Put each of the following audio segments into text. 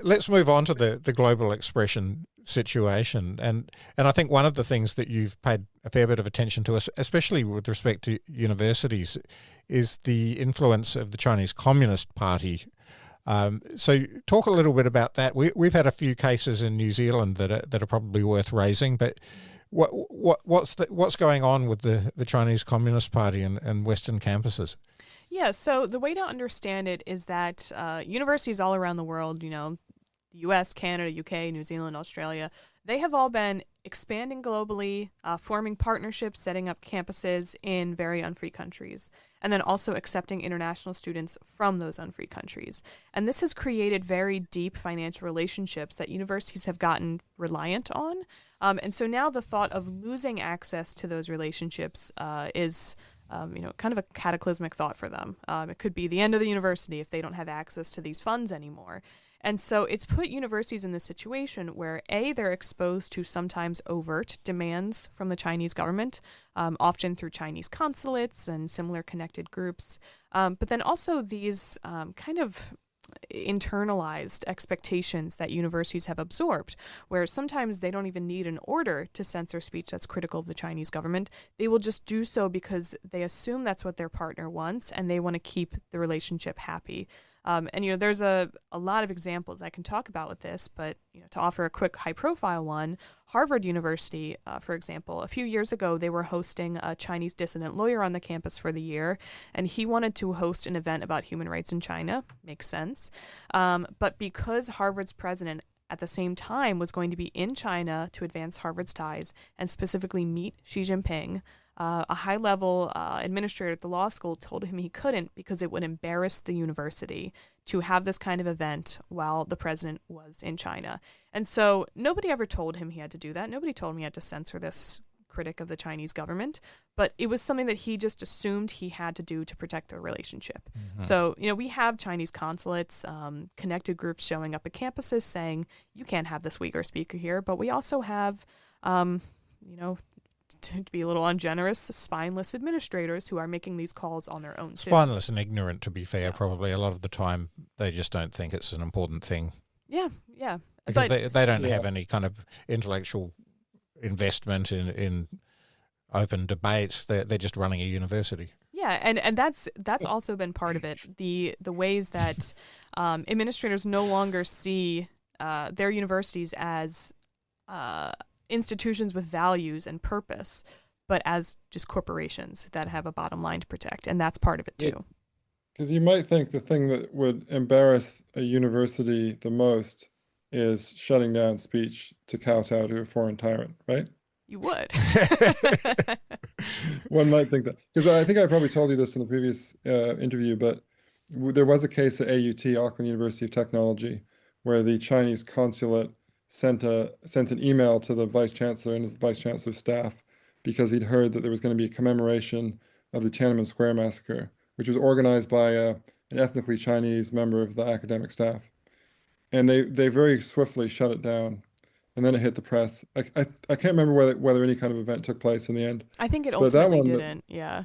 Let's move on to the global expression situation. And I think one of the things that you've paid a fair bit of attention to, especially with respect to universities, is the influence of the Chinese Communist Party. So talk a little bit about that. We've had a few cases in New Zealand that are probably worth raising, but what's going on with the Chinese Communist Party and Western campuses? Yeah, so the way to understand it is that universities all around the world, the US, Canada, UK, New Zealand, Australia, they have all been expanding globally, forming partnerships, setting up campuses in very unfree countries, and then also accepting international students from those unfree countries. And this has created very deep financial relationships that universities have gotten reliant on. And so now the thought of losing access to those relationships is kind of a cataclysmic thought for them. It could be the end of the university if they don't have access to these funds anymore. And so it's put universities in this situation where, A, they're exposed to sometimes overt demands from the Chinese government, often through Chinese consulates and similar connected groups. But then also these kind of internalized expectations that universities have absorbed, where sometimes they don't even need an order to censor speech that's critical of the Chinese government. They will just do so because they assume that's what their partner wants and they want to keep the relationship happy. And there's a lot of examples I can talk about with this, but to offer a quick high-profile one, Harvard University, for example, a few years ago, they were hosting a Chinese dissident lawyer on the campus for the year, and he wanted to host an event about human rights in China. Makes sense. But because Harvard's president at the same time was going to be in China to advance Harvard's ties and specifically meet Xi Jinping, a high-level administrator at the law school told him he couldn't because it would embarrass the university to have this kind of event while the president was in China. And so nobody ever told him he had to do that. Nobody told him he had to censor this critic of the Chinese government, but it was something that he just assumed he had to do to protect their relationship. Mm-hmm. So, we have Chinese consulates, connected groups showing up at campuses saying, you can't have this Uyghur speaker here, but we also have, to be a little ungenerous, spineless administrators who are making these calls on their own. Spineless and ignorant, to be fair, probably. A lot of the time, they just don't think it's an important thing. Yeah. Because they don't have any kind of intellectual investment in open debate. They're just running a university. Yeah, and that's also been part of it. The ways that administrators no longer see their universities as institutions with values and purpose, but as just corporations that have a bottom line to protect, and that's part of it too. Because you might think the thing that would embarrass a university the most is shutting down speech to kowtow to a foreign tyrant, right? You would. One might think that. Because I think I probably told you this in the previous interview, but there was a case at AUT, Auckland University of Technology, where the Chinese consulate sent an email to the vice chancellor and his vice chancellor's staff because he'd heard that there was going to be a commemoration of the Tiananmen Square massacre, which was organized by an ethnically Chinese member of the academic staff. And they very swiftly shut it down. And then it hit the press. I can't remember whether any kind of event took place in the end. I think it ultimately didn't, yeah.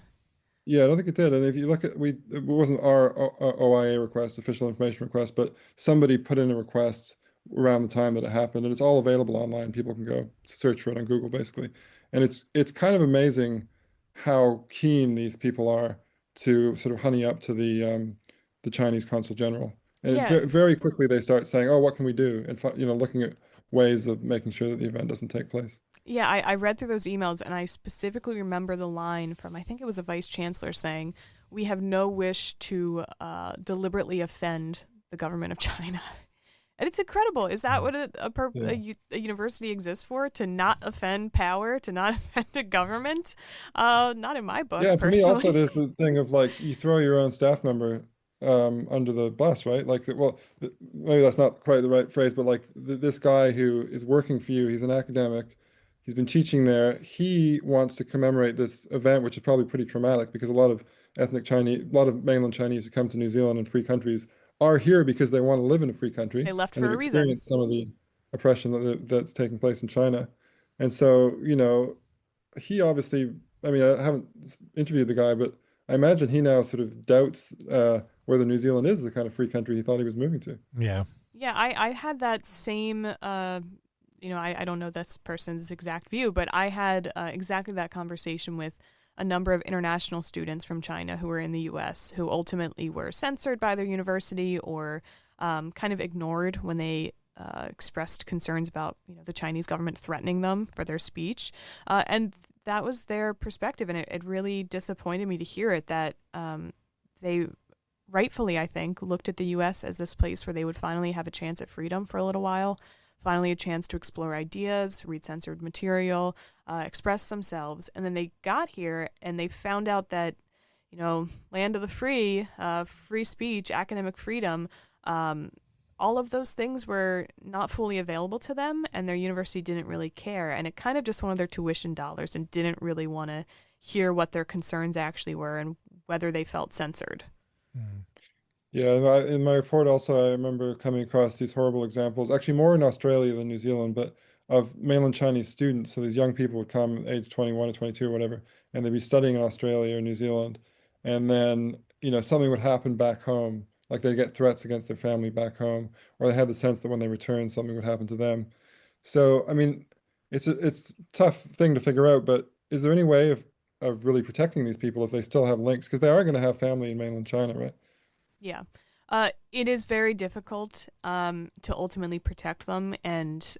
Yeah, I don't think it did. And if you look at, it wasn't our OIA request, official information request, but somebody put in a request around the time that it happened, and it's all available online. People can go search for it on Google, basically. And it's kind of amazing how keen these people are to sort of honey up to the Chinese consul general. And very quickly they start saying, "Oh, what can we do?" And looking at ways of making sure that the event doesn't take place. Yeah, I read through those emails, and I specifically remember the line from, I think it was a vice chancellor saying, "We have no wish to deliberately offend the government of China." And it's incredible. Is that what a university exists for? To not offend power, to not offend a government? Not in my book, yeah, personally. For me also, there's the thing of you throw your own staff member under the bus, right? Maybe that's not quite the right phrase, but this guy who is working for you, he's an academic, he's been teaching there. He wants to commemorate this event, which is probably pretty traumatic because a lot of mainland Chinese who come to New Zealand and free countries are here because they want to live in a free country. They left for a reason. Experienced some of the oppression that's taking place in China. And so, he obviously, I haven't interviewed the guy, but I imagine he now sort of doubts whether New Zealand is the kind of free country he thought he was moving to. Yeah. Yeah, I had that same, I don't know this person's exact view, but I had exactly that conversation with a number of international students from China who were in the U.S. who ultimately were censored by their university or kind of ignored when they expressed concerns about the Chinese government threatening them for their speech, and that was their perspective, and it really disappointed me to hear it that they rightfully, I think, looked at the U.S. as this place where they would finally have a chance at freedom for a little while, finally a chance to explore ideas, read censored material, express themselves. And then they got here and they found out that, land of the free, free speech, academic freedom, all of those things were not fully available to them, and their university didn't really care. And it kind of just wanted their tuition dollars and didn't really want to hear what their concerns actually were and whether they felt censored. Mm. Yeah, in my report also, I remember coming across these horrible examples, actually more in Australia than New Zealand, but of mainland Chinese students. So these young people would come age 21 or 22 or whatever, and they'd be studying in Australia or New Zealand. And then, something would happen back home, like they'd get threats against their family back home, or they had the sense that when they returned, something would happen to them. So, I mean, it's a tough thing to figure out, but is there any way of really protecting these people if they still have links? Because they are going to have family in mainland China, right? Yeah. It is very difficult to ultimately protect them, and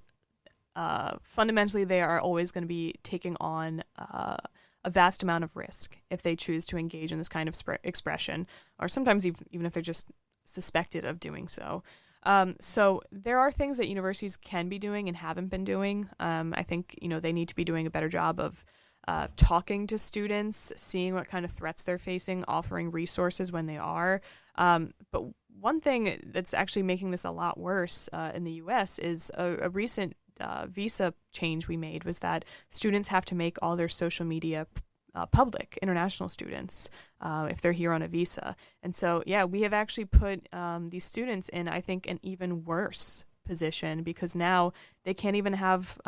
fundamentally, they are always going to be taking on a vast amount of risk if they choose to engage in this kind of expression, or sometimes even if they're just suspected of doing so. So there are things that universities can be doing and haven't been doing. I think they need to be doing a better job of talking to students, seeing what kind of threats they're facing, offering resources when they are. But one thing that's actually making this a lot worse in the U.S. is a recent visa change we made was that students have to make all their social media public, international students, if they're here on a visa. And so, yeah, we have actually put these students in, I think, an even worse position because now they can't even have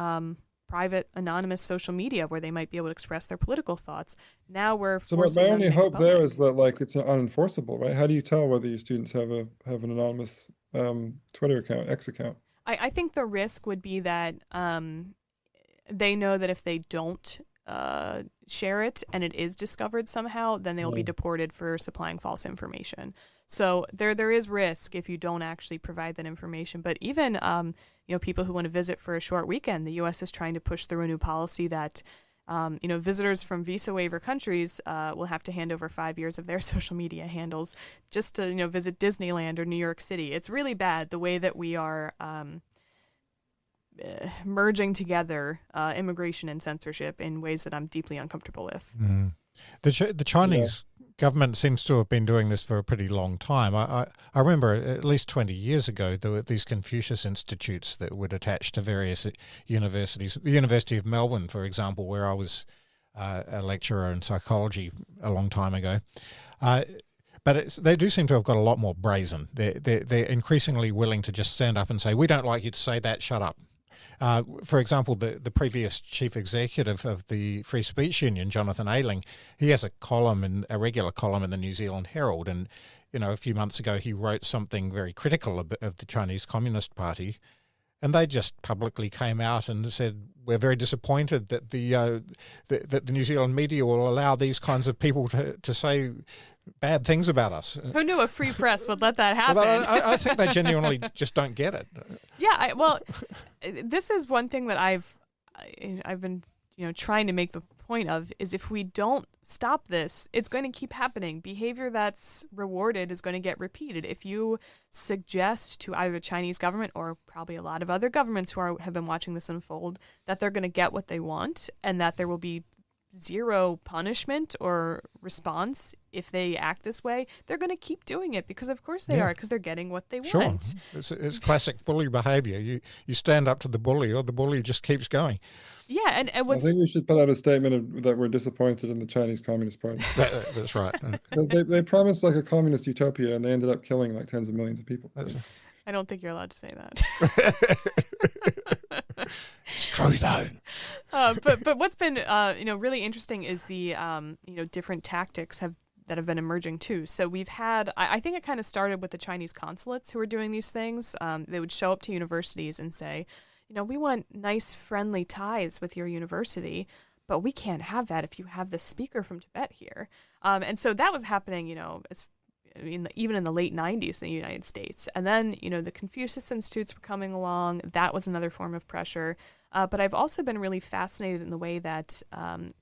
private, anonymous social media where they might be able to express their political thoughts. Now we're So forcing my them to only make it hope there public. is that like it's unenforceable, right? How do you tell whether your students have an anonymous Twitter account, X account? I think the risk would be that they know that if they don't share it and it is discovered somehow, then they'll be deported for supplying false information. So there is risk if you don't actually provide that information. But even people who want to visit for a short weekend, the U.S. is trying to push through a new policy that visitors from visa waiver countries will have to hand over 5 years of their social media handles just to visit Disneyland or New York City. It's really bad the way that we are merging together immigration and censorship in ways that I'm deeply uncomfortable with. Mm. The Chinese government seems to have been doing this for a pretty long time. I remember at least 20 years ago there were these Confucius Institutes that would attach to various universities. The University of Melbourne, for example, where I was a lecturer in psychology a long time ago. But they do seem to have got a lot more brazen. They're increasingly willing to just stand up and say, "We don't like you to say that, shut up." For example, the previous chief executive of the Free Speech Union, Jonathan Ayling, he has a regular column in the New Zealand Herald, and a few months ago he wrote something very critical of the Chinese Communist Party, and they just publicly came out and said, "We're very disappointed that the New Zealand media will allow these kinds of people to say bad things about us." Who knew a free press would let that happen? Well, I think they genuinely just don't get it. Yeah, this is one thing that I've been trying to make the point of is if we don't stop this, it's going to keep happening. Behavior that's rewarded is going to get repeated. If you suggest to either the Chinese government or probably a lot of other governments who have been watching this unfold that they're going to get what they want and that there will be zero punishment or response if they act this way, they're going to keep doing it because of course they are, because they're getting what they want. It's classic bully behavior. You stand up to the bully or the bully just keeps going. Yeah, and I think we should put out a statement that we're disappointed in the Chinese Communist Party. That's right. Because they promised like a communist utopia and they ended up killing like tens of millions of people. I don't think you're allowed to say that. It's true though. But what's been really interesting is the different tactics have that have been emerging too. So we've had, I think it kind of started with the Chinese consulates who were doing these things. They would show up to universities and say, we want nice, friendly ties with your university, but we can't have that if you have the speaker from Tibet here. And so that was happening, even in the late 90s in the United States. And then, the Confucius Institutes were coming along. That was another form of pressure. But I've also been really fascinated in the way that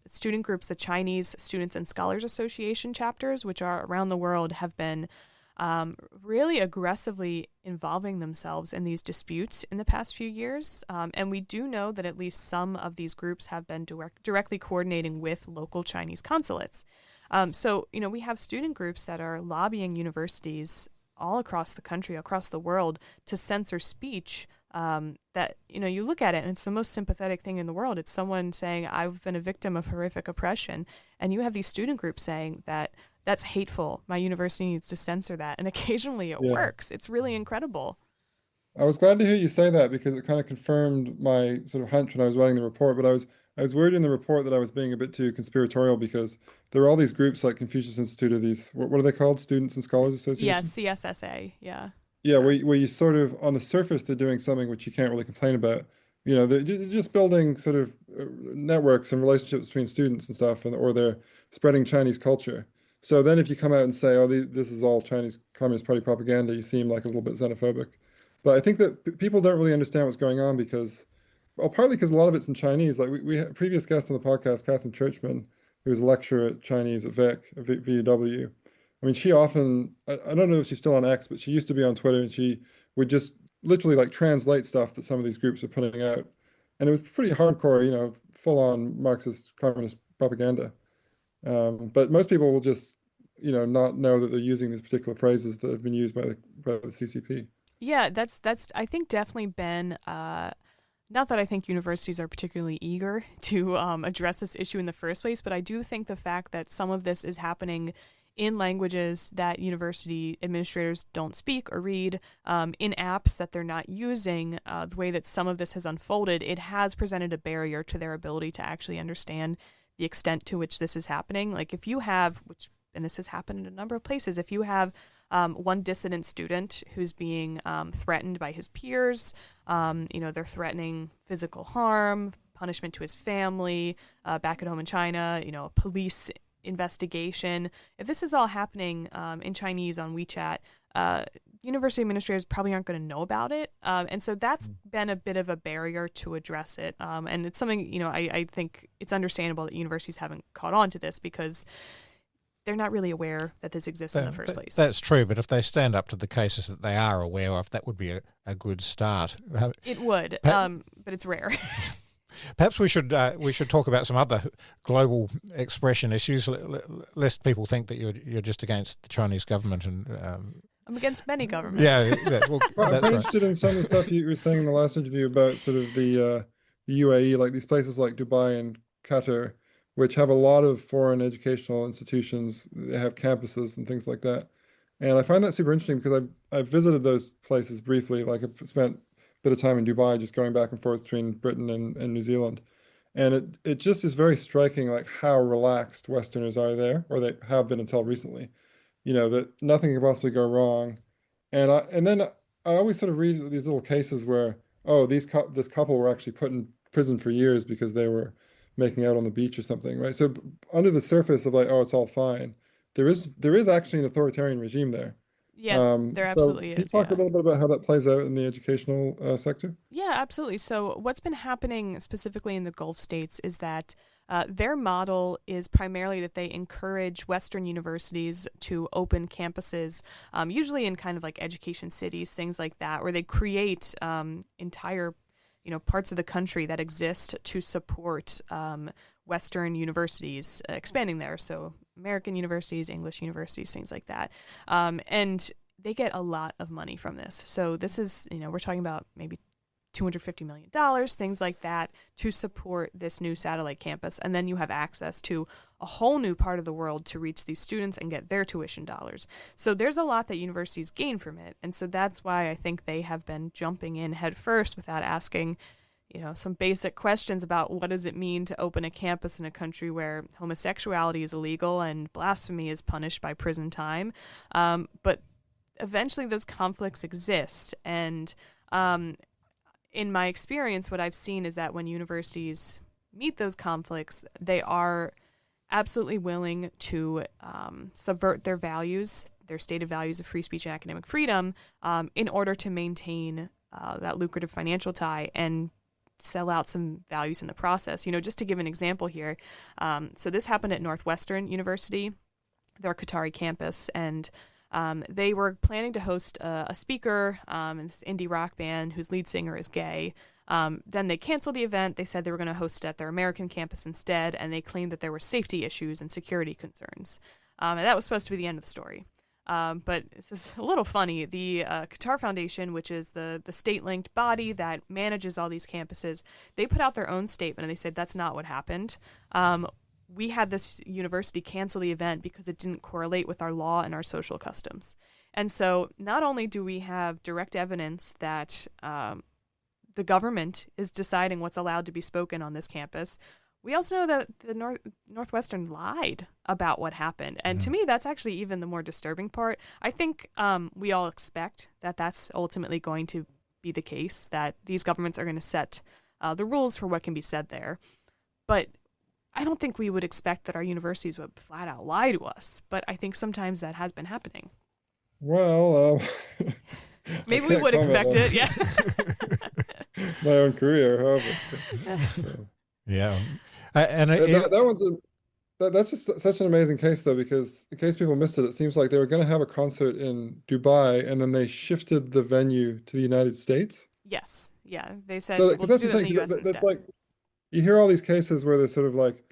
student groups, the Chinese Students and Scholars Association chapters, which are around the world, have been really aggressively involving themselves in these disputes in the past few years. And we do know that at least some of these groups have been directly coordinating with local Chinese consulates. So, we have student groups that are lobbying universities all across the country, across the world, to censor speech that, you look at it and it's the most sympathetic thing in the world. It's someone saying, I've been a victim of horrific oppression. And you have these student groups saying that that's hateful. My university needs to censor that. And occasionally it works. It's really incredible. I was glad to hear you say that because it kind of confirmed my sort of hunch when I was writing the report. But I was worried in the report that I was being a bit too conspiratorial because there are all these groups like Confucius Institute or these, what are they called? Students and Scholars Association? Yeah, CSSA. Yeah. Yeah, where you sort of, on the surface, they're doing something which you can't really complain about. They're just building sort of networks and relationships between students and stuff, or they're spreading Chinese culture. So then if you come out and say, oh, this is all Chinese Communist Party propaganda, you seem like a little bit xenophobic. But I think that people don't really understand what's going on because, well, partly because a lot of it's in Chinese. Like we had a previous guest on the podcast, Catherine Churchman, who was a lecturer at Chinese at VUW. I mean, she often, I don't know if she's still on X, but she used to be on Twitter and she would just literally like translate stuff that some of these groups are putting out. And it was pretty hardcore, full on Marxist communist propaganda. But most people will just, not know that they're using these particular phrases that have been used by the CCP. Yeah, that's I think definitely been, not that I think universities are particularly eager to address this issue in the first place, but I do think the fact that some of this is happening in languages that university administrators don't speak or read, in apps that they're not using, the way that some of this has unfolded, it has presented a barrier to their ability to actually understand the extent to which this is happening. Like if you have, and this has happened in a number of places, if you have one dissident student who's being threatened by his peers, they're threatening physical harm, punishment to his family, back at home in China, police investigation. If this is all happening in Chinese on WeChat, university administrators probably aren't going to know about it. And so that's been a bit of a barrier to address it. And it's something, I think it's understandable that universities haven't caught on to this because they're not really aware that this exists in the first place. That's true, but if they stand up to the cases that they are aware of, that would be a good start. It would, but it's rare. Perhaps we should talk about some other global expression issues, lest people think that you're just against the Chinese government and. I'm against many governments. Yeah, well, I'm quite interested in some of the stuff you were saying in the last interview about sort of the UAE, like these places like Dubai and Qatar, which have a lot of foreign educational institutions. They have campuses and things like that. And I find that super interesting because I've visited those places briefly. Like I've spent a bit of time in Dubai, just going back and forth between Britain and New Zealand. And it just is very striking, like how relaxed Westerners are there, or they have been until recently. That nothing can possibly go wrong. And then I always sort of read these little cases where, oh, this couple were actually put in prison for years because they were making out on the beach or something, right? So under the surface of like, oh, it's all fine, there is actually an authoritarian regime there. Yeah, there absolutely is. Can you talk a little bit about how that plays out in the educational sector? Yeah, absolutely. So what's been happening specifically in the Gulf states is that their model is primarily that they encourage Western universities to open campuses, usually in kind of like education cities, things like that, where they create entire parts of the country that exist to support Western universities expanding there. So American universities, English universities, things like that. And they get a lot of money from this. So this is, we're talking about maybe $250 million, things like that, to support this new satellite campus. And then you have access to a whole new part of the world to reach these students and get their tuition dollars. So there's a lot that universities gain from it. And so that's why I think they have been jumping in head first without asking, some basic questions about what does it mean to open a campus in a country where homosexuality is illegal and blasphemy is punished by prison time. But eventually those conflicts exist. And in my experience, what I've seen is that when universities meet those conflicts, they are absolutely willing to subvert their values, their stated values of free speech and academic freedom, in order to maintain that lucrative financial tie and sell out some values in the process. Just to give an example here, so this happened at Northwestern University, their Qatari campus, and they were planning to host a speaker, this indie rock band whose lead singer is gay. Then they canceled the event. They said they were going to host it at their American campus instead, and they claimed that there were safety issues and security concerns. And that was supposed to be the end of the story. But it's just a little funny. The Qatar Foundation, which is the state-linked body that manages all these campuses, they put out their own statement, and they said that's not what happened. We had this university cancel the event because it didn't correlate with our law and our social customs. And so not only do we have direct evidence that the government is deciding what's allowed to be spoken on this campus, we also know that the Northwestern lied about what happened. And to me, that's actually even the more disturbing part. I think we all expect that that's ultimately going to be the case, that these governments are going to set the rules for what can be said there. But I don't think we would expect that our universities would flat out lie to us. But I think sometimes that has been happening. Well, maybe we would expect it, yeah. My own career, however. So. Yeah. And that's just such an amazing case, though, because in case people missed it, it seems like they were going to have a concert in Dubai, and then they shifted the venue to the United States. Yes. Yeah. They said, so, we'll that's do the it in thing, the US that's instead. like, you hear all these cases where they're sort of like,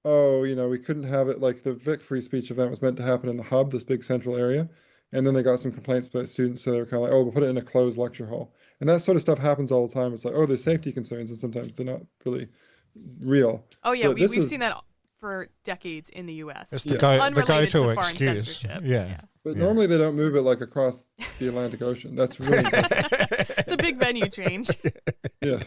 oh, we couldn't have it, like the Vic Free Speech event was meant to happen in the hub, this big central area. And then they got some complaints by students, so they were kind of like, oh, we'll put it in a closed lecture hall. And that sort of stuff happens all the time. It's like, oh, there's safety concerns, and sometimes they're not really real. Oh, yeah, we've seen that for decades in the U.S. It's the Unrelated go-to to foreign excuse. censorship. Yeah. But normally they don't move it like across the Atlantic Ocean. That's really It's a big venue change. Yeah.